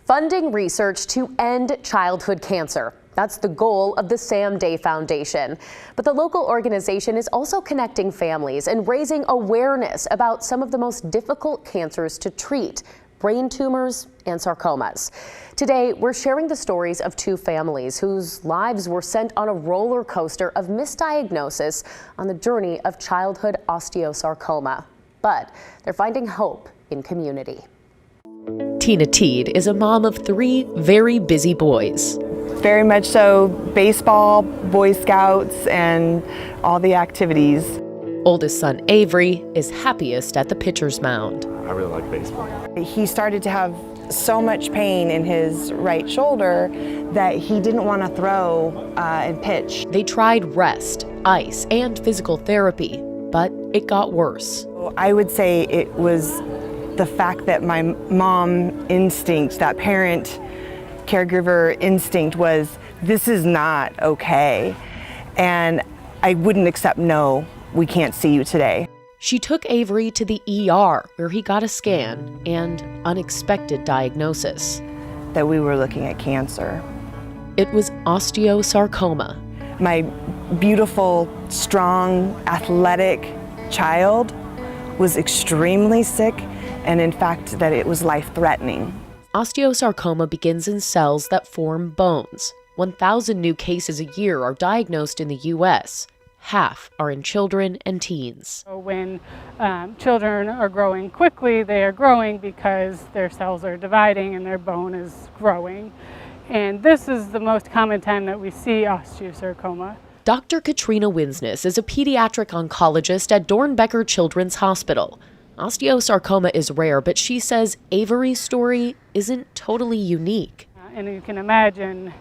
Funding research to end childhood cancer. That's the goal of the Sam Day Foundation. But the local organization is also connecting families and raising awareness about some of the most difficult cancers to treat: brain tumors and sarcomas. Today, we're sharing the stories of two families whose lives were sent on a roller coaster of misdiagnosis on the journey of childhood osteosarcoma. But they're finding hope in community. Tina Teed is a mom of three very busy boys. Very much so, baseball, Boy Scouts, and all the activities. Oldest son Avery is happiest at the pitcher's mound. I really like baseball. He started to have so much pain in his right shoulder that he didn't want to throw and pitch. They tried rest, ice, and physical therapy, but it got worse. I would say it was the fact that my mom instinct, that parent caregiver instinct was, this is not okay. And I wouldn't accept, no, we can't see you today. She took Avery to the ER, where he got a scan and unexpected diagnosis. That we were looking at cancer. It was osteosarcoma. My beautiful, strong, athletic child was extremely sick, and in fact that it was life-threatening. Osteosarcoma begins in cells that form bones. 1,000 new cases a year are diagnosed in the U.S. Half are in children and teens. When children are growing quickly, they are growing because their cells are dividing and their bone is growing. And this is the most common time that we see osteosarcoma. Dr. Katrina Winsness is a pediatric oncologist at Dornbecker Children's Hospital. Osteosarcoma is rare, but she says Avery's story isn't totally unique. And you can imagine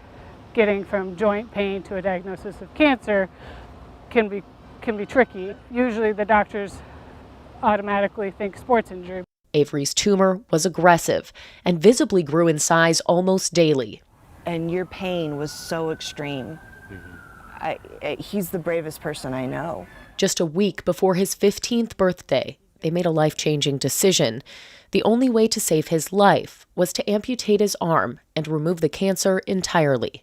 getting from joint pain to a diagnosis of cancer can be tricky. Usually the doctors automatically think sports injury. Avery's tumor was aggressive and visibly grew in size almost daily. And your pain was so extreme. He's the bravest person I know. Just a week before his 15th birthday, they made a life-changing decision. The only way to save his life was to amputate his arm and remove the cancer entirely.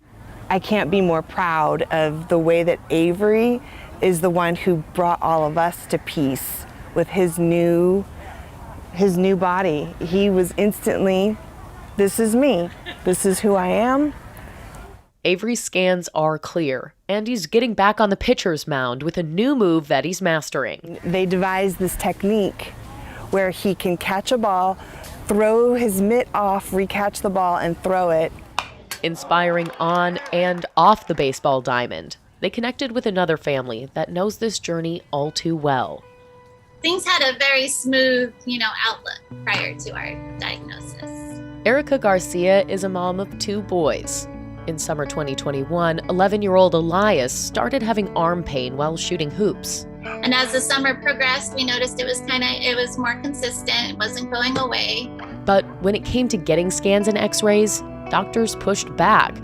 I can't be more proud of the way that Avery is the one who brought all of us to peace with his new body. He was instantly, this is me, this is who I am. Avery's scans are clear, and he's getting back on the pitcher's mound with a new move that he's mastering. They devised this technique where he can catch a ball, throw his mitt off, recatch the ball, and throw it. Inspiring on and off the baseball diamond, they connected with another family that knows this journey all too well. Things had a very smooth, outlook prior to our diagnosis. Erica Garcia is a mom of two boys. In summer 2021, 11-year-old Elias started having arm pain while shooting hoops. And as the summer progressed, we noticed it was more consistent, it wasn't going away. But when it came to getting scans and x-rays, doctors pushed back.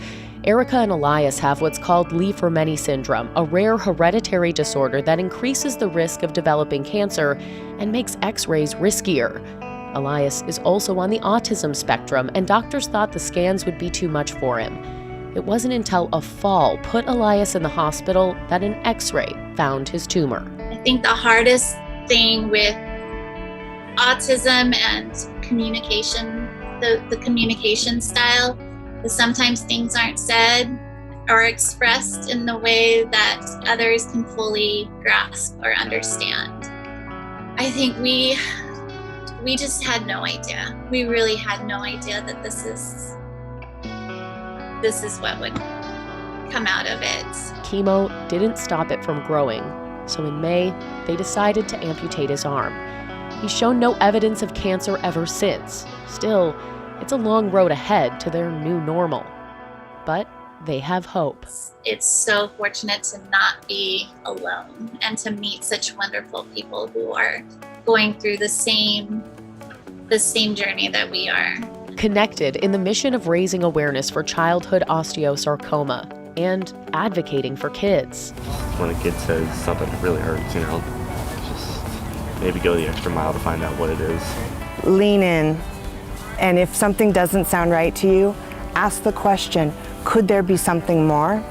Erica and Elias have what's called Lee-Fermeny syndrome, a rare hereditary disorder that increases the risk of developing cancer and makes x-rays riskier. Elias is also on the autism spectrum, and doctors thought the scans would be too much for him. It wasn't until a fall put Elias in the hospital that an x-ray found his tumor. I think the hardest thing with autism and communication, the communication style, is sometimes things aren't said or expressed in the way that others can fully grasp or understand. I think we just had no idea. We really had no idea that this is what would come out of it. Chemo didn't stop it from growing, so in May, they decided to amputate his arm. He's shown no evidence of cancer ever since. Still, it's a long road ahead to their new normal. But they have hope. It's so fortunate to not be alone and to meet such wonderful people who are going through the same journey that we are. Connected in the mission of raising awareness for childhood osteosarcoma and advocating for kids. When a kid says something that really hurts, just maybe go the extra mile to find out what it is. Lean in. And if something doesn't sound right to you, ask the question, could there be something more?